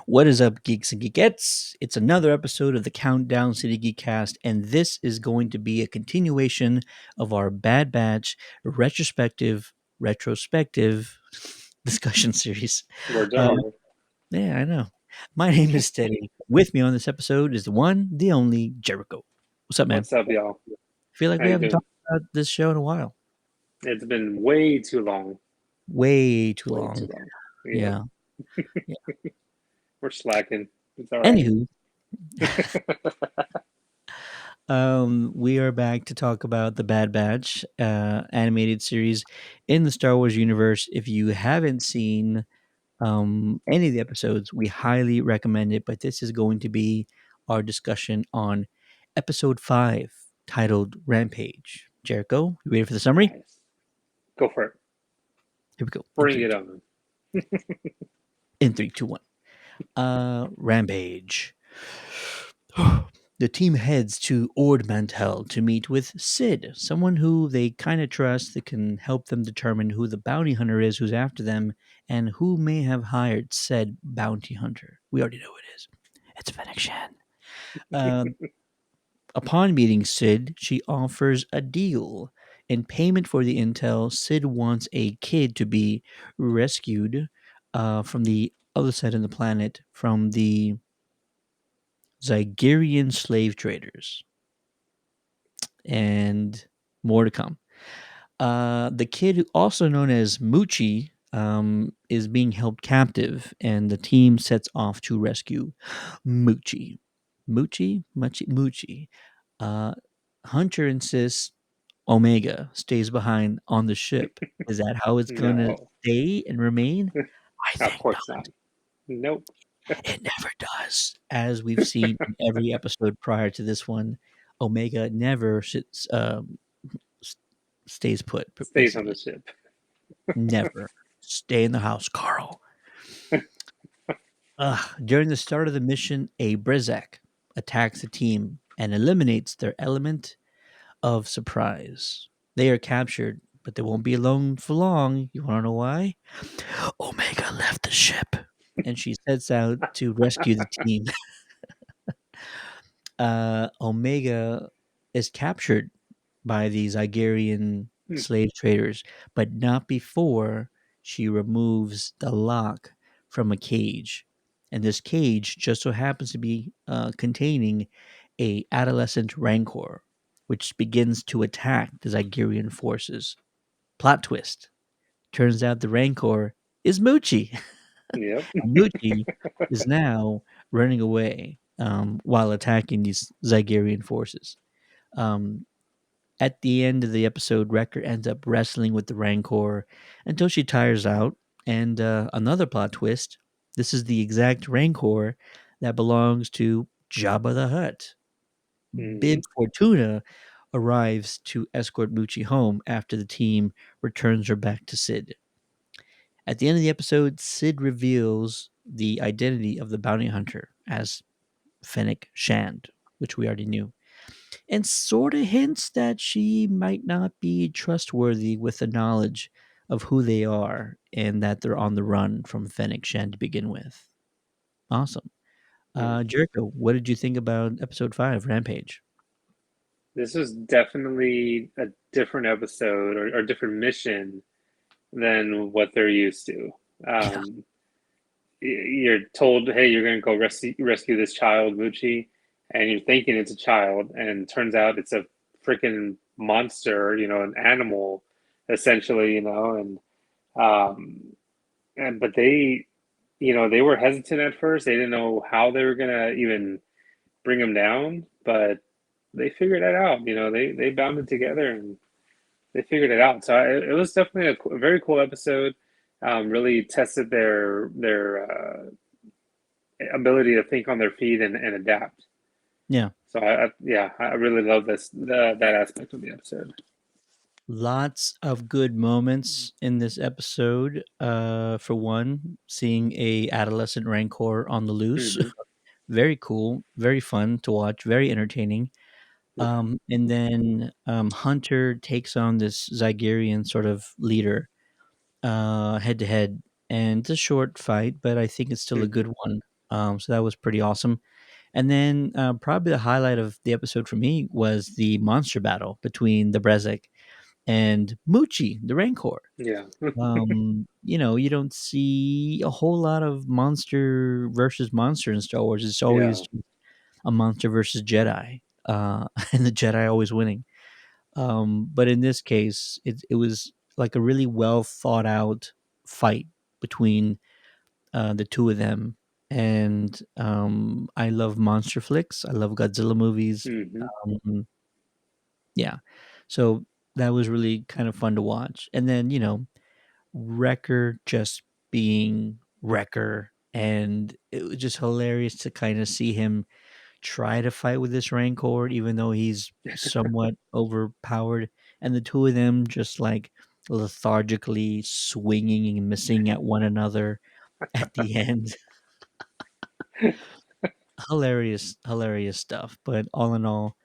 What is up, geeks and geekettes? It's another episode of the Countdown City Geekcast, and this is going to be a continuation of our Bad Batch retrospective discussion series. Words are Uh, hard. yeah, I know. My name is Steady. With me on this episode is the one, the only Jericho. What's up, man? What's up, y'all? I feel like How we you haven't doing? talked about this show in a while. It's been way too long. Way too Way too long. long. Yep. Yeah. Yeah. We're slacking. It's all right. Anywho, we are back to talk about the Bad Batch animated series in the Star Wars universe. If you haven't seen any of the episodes, we highly recommend it. But this is going to be our discussion on episode 5, titled Rampage. Jericho, you ready for the summary? Nice. Go for it. Here we go. In Bring three, it on. in three, two, one. Rampage. The team heads to Ord Mantell to meet with Sid, someone who they kind of trust that can help them determine who the bounty hunter is who's after them and who may have hired said bounty hunter. We already know who it is. It's Fennec Shan. Uh, upon meeting Sid, she offers a deal. In payment for the intel, Sid wants a kid to be rescued from the other side of the planet from the Zygerian slave traders, and more to come. The kid, also known as Moochie, is being held captive, and the team sets off to rescue Moochie. Moochie. Uh, Hunter insists Omega stays behind on the ship. Is that how it's going to No. stay and remain? I Of think course not. not. Nope. It never does. As we've seen in every episode prior to this one, Omega never s- stays put, Stays on the basically. ship. Never. Stay in the house, Carl. During the start of the mission, a Brizak attacks the team and eliminates their element of surprise. They are captured, but they won't be alone for long. You want to know why? Omega left the ship, and she sets out to rescue the team. Omega is captured by these Igerian slave traders, but not before she removes the lock from a cage. And this cage just so happens to be containing a adolescent rancor, which begins to attack the Zygerian forces. Plot twist. Turns out the rancor is Moochie. Yep. And Moochie is now running away while attacking these Zygerian forces. Um, at the end of the episode, Wrecker ends up wrestling with the Rancor until she tires out. And another plot twist, this is the exact Rancor that belongs to Jabba the Hutt. Bib Hmm. Fortuna arrives to escort Moochie home after the team returns her back to Sid. At the end of the episode, Sid reveals the identity of the bounty hunter as Fennec Shand, which we already knew, and sort of hints that she might not be trustworthy with the knowledge of who they are and that they're on the run from Fennec Shen to begin with. Awesome. Nice. Jericho, what did you think about episode 5, Rampage? This was definitely a different episode or different mission than what they're used to. Yeah. Um, you're told, hey, you're going to go rescue this child, Muchi, and you're thinking it's a child, and turns out it's a freaking monster, an animal, essentially, and but they were hesitant at first. They didn't know how they were going to even bring him down, but they figured it out. They bounded together and they figured it out. So it was definitely a very cool episode. Really tested their ability to think on their feet and adapt. Yeah. So yeah, I really love that aspect of the episode. Lots of good moments in this episode. For one, seeing a adolescent Rancor on the loose. Hmm. Very cool, very fun to watch, very entertaining. Yeah. And then Hunter takes on this Zygerian sort of leader, head to head, and it's a short fight, but I think it's still a Hmm. good one. So that was pretty awesome. And then probably the highlight of the episode for me was the monster battle between the Brezek and Moochie, the Rancor. Yeah. You don't see a whole lot of monster versus monster in Star Wars. It's always Yeah. just a monster versus Jedi, and the Jedi always winning. But in this case, it was like a really well thought out fight between the two of them. And I love monster flicks. I love Godzilla movies. Hmm. Um, yeah, so that was really kind of fun to watch. And then Wrecker just being Wrecker, and it was just hilarious to kind of see him try to fight with this Rancor, even though he's somewhat overpowered, and the two of them just like lethargically swinging and missing at one another at the end. Hilarious, hilarious stuff. But all in all,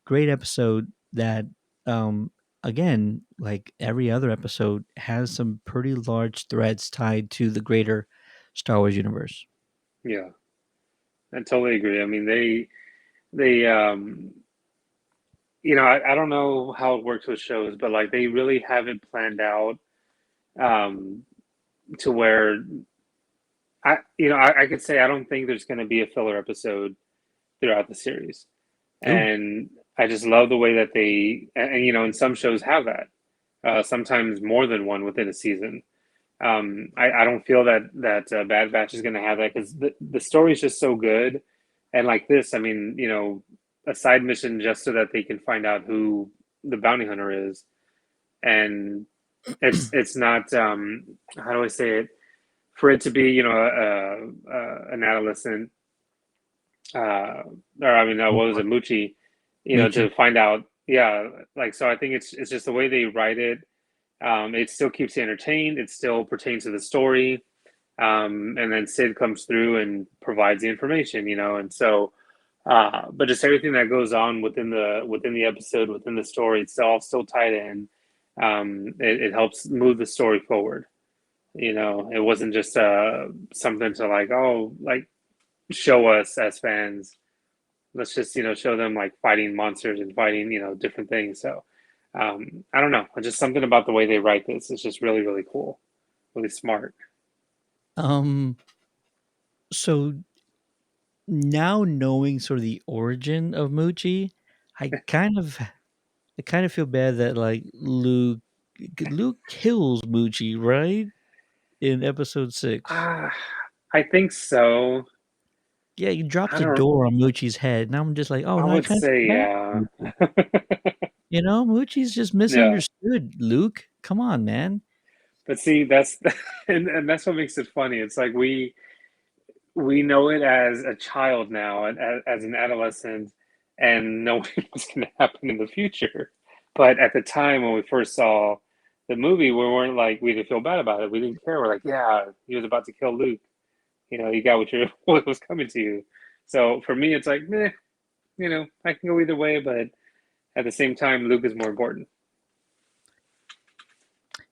great episode that, um, again, like every other episode, has some pretty large threads tied to the greater Star Wars universe. Yeah. I totally agree. I mean, they I don't know how it works with shows, but like they really have it planned out um, to where I could say I don't think there's going to be a filler episode throughout the series, Ooh, and I just love the way that and some shows have that, sometimes more than one within a season. I don't feel that Bad Batch is going to have that because the story is just so good, and like this, I mean, a side mission just so that they can find out who the bounty hunter is, and it's not how do I say it, for it to be an adolescent, or I mean, what was it, Muchi, to Moochie. find out, yeah, like so. I think it's just the way they write it. It still keeps you entertained. It still pertains to the story, and then Sid comes through and provides the information, and so. But just everything that goes on within the episode, within the story, it's all still tied in. It helps move the story forward. It wasn't just something to like, oh, like show us as fans. Let's just show them like fighting monsters and fighting different things. So I don't know, just something about the way they write this is just really really cool, really smart. Um, so now knowing sort of the origin of Moochie, I kind of I kind of feel bad that like Luke kills Moochie, right? In episode 6. Ah, I think so. Yeah, he drops I the don't. door on Moochie's head, and I'm just like, "Oh, I no, I would kinda feel say bad yeah. for Moochie." Moochie's just Yeah, misunderstood, Luke. Come on, man. but see, that's and that's what makes it funny. It's like we know it as a child now, and as an adolescent, and knowing what's going to happen in the future. But at the time when we first saw the movie, we weren't like we didn't feel bad about it. We didn't care. We're like, yeah, he was about to kill Luke. You got what was coming to you. So for me, it's like, meh, I can go either way, but at the same time, Luke is more important.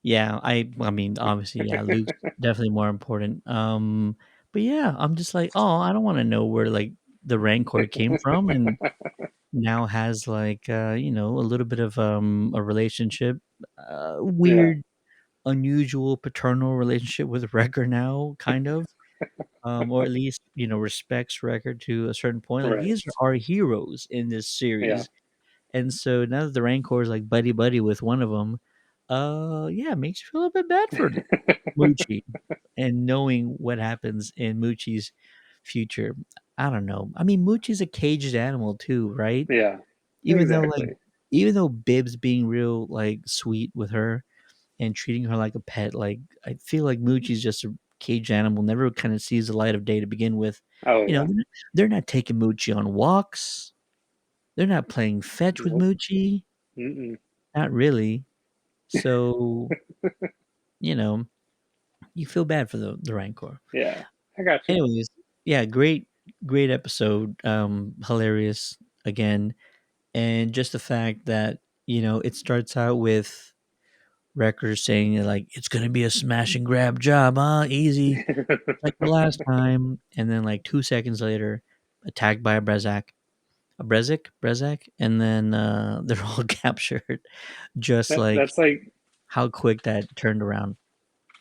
Yeah, I mean, obviously, yeah, Luke's definitely more important. But yeah, I'm just like, "Oh, I don't wanna know where, like, the Rancor came from and now has, like, a little bit of, a relationship, Yeah, weird, unusual paternal relationship with Wrecker now, kind of." Or at least, respects Wrecker to a certain point. Like, right. these are our heroes in this Yeah, series, and so now that the Rancor is like buddy buddy with one of them, yeah, it makes you feel a little bit bad for Moochie, and knowing what happens in Moochie's future. I don't know. I mean, Moochie's a caged animal too, right? yeah, Even though like exactly. even though Bib's being real like sweet with her and treating her like a pet, like I feel like Moochie's just a caged animal, never kind of sees the light of day to begin with. Oh You know, yeah. they're not taking Moochie on walks. They're not playing fetch with Nope. Moochie. Mm-mm. Not really. So, you know, you feel bad for the Rancor. Yeah, I got you. Anyways, yeah, great episode. Hilarious again. And just the fact that, it starts out with Wrecker saying like it's gonna be a smash and grab job, huh? Easy, like the last time. And then like 2 seconds later, attacked by a Brezak, and then they're all captured. Just like That's like, how quick that turned around.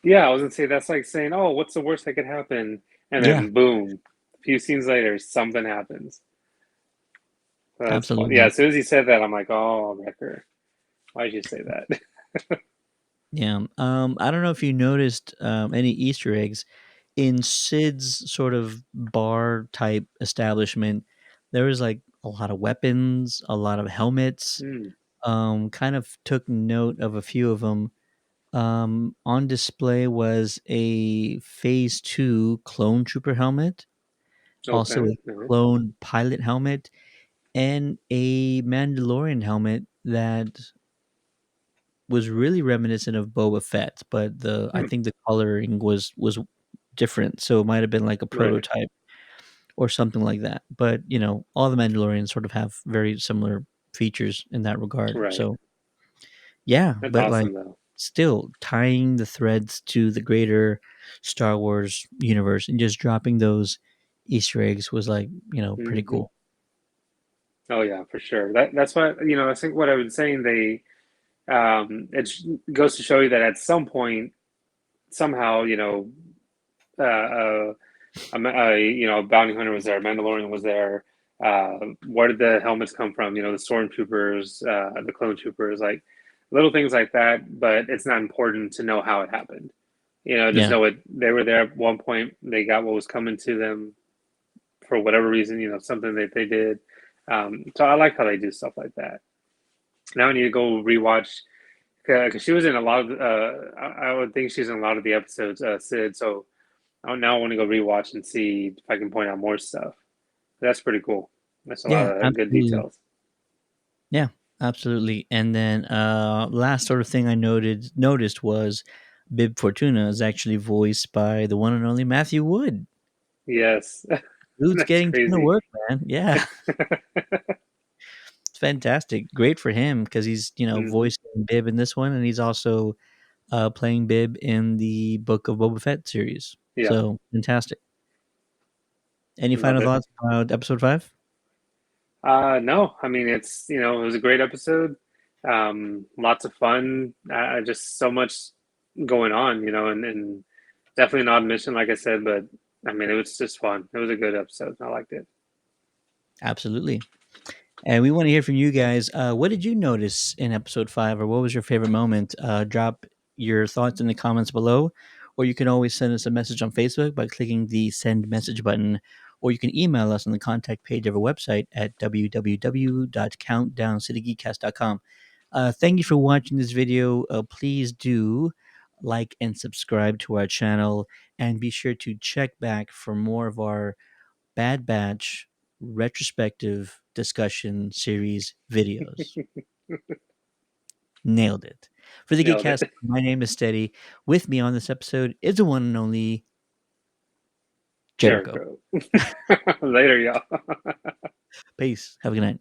yeah, I was gonna say that's like saying, oh, what's the worst that could happen? And Yeah, then boom, a few scenes later, something happens. So that's fun. Yeah, absolutely. as soon as he said that, I'm like, oh, Wrecker, why'd you say that? Yeah. I don't know if you noticed any Easter eggs in Sid's sort of bar type establishment. There was like a lot of weapons, a lot of helmets. Hmm. Kind of took note of a few of them. On display was a Phase 2 clone trooper helmet, also Okay, a nice. clone pilot helmet, and a Mandalorian helmet that was really reminiscent of Boba Fett, but I Hmm. think the coloring was different, so it might have been like a Right, prototype or something like that. But, all the Mandalorians sort of have very similar features in that regard. right. So, yeah, That's but, like, awesome though. still tying the threads to the greater Star Wars universe and just dropping those Easter eggs was, like, pretty Hmm. cool. Oh yeah, for sure. That's what I think. What I was saying, it goes to show you that at some point, somehow, uh, a bounty hunter was there, a Mandalorian was there. Where did the helmets come from? The stormtroopers, the clone troopers, like little things like that. But it's not important to know how it happened. Just Yeah, know it. They were there at one point. They got what was coming to them for whatever reason. Something that they did. So I like how they do stuff like that. Now I need to go rewatch because she was in a lot of. I would think she's in a lot of the episodes, Sid. So now I want to go rewatch and see if I can point out more stuff. That's pretty cool. That's a lot yeah, of good absolutely. details. Yeah, absolutely. And then last sort of thing I noticed was Bib Fortuna is actually voiced by the one and only Matthew Wood. Yes, Dude's that's getting a ton of crazy. work, man. Yeah, it's fantastic. Great for him because he's Hmm. voicing Bib in this one, and he's also playing Bib in the Book of Boba Fett series. Yeah, So fantastic. Any love final it. thoughts about episode 5? No, I mean it was a great episode. Lots of fun. Just so much going on, and definitely an odd mission, like I said, but I mean it was just fun. It was a good episode. I liked it. Absolutely. And we want to hear from you guys. What did you notice in episode 5, or what was your favorite moment? Drop your thoughts in the comments below, or you can always send us a message on Facebook by clicking the send message button, or you can email us on the contact page of our website at www.countdowncitygeekcast.com. Thank you for watching this video. Please do like and subscribe to our channel, and be sure to check back for more of our Bad Batch retrospective discussion series videos. Nailed it. For the Nailed Geekcast, it. my name is Steady. With me on this episode is the one and only Jericho. Jericho. Later, y'all. Peace. Have a good night.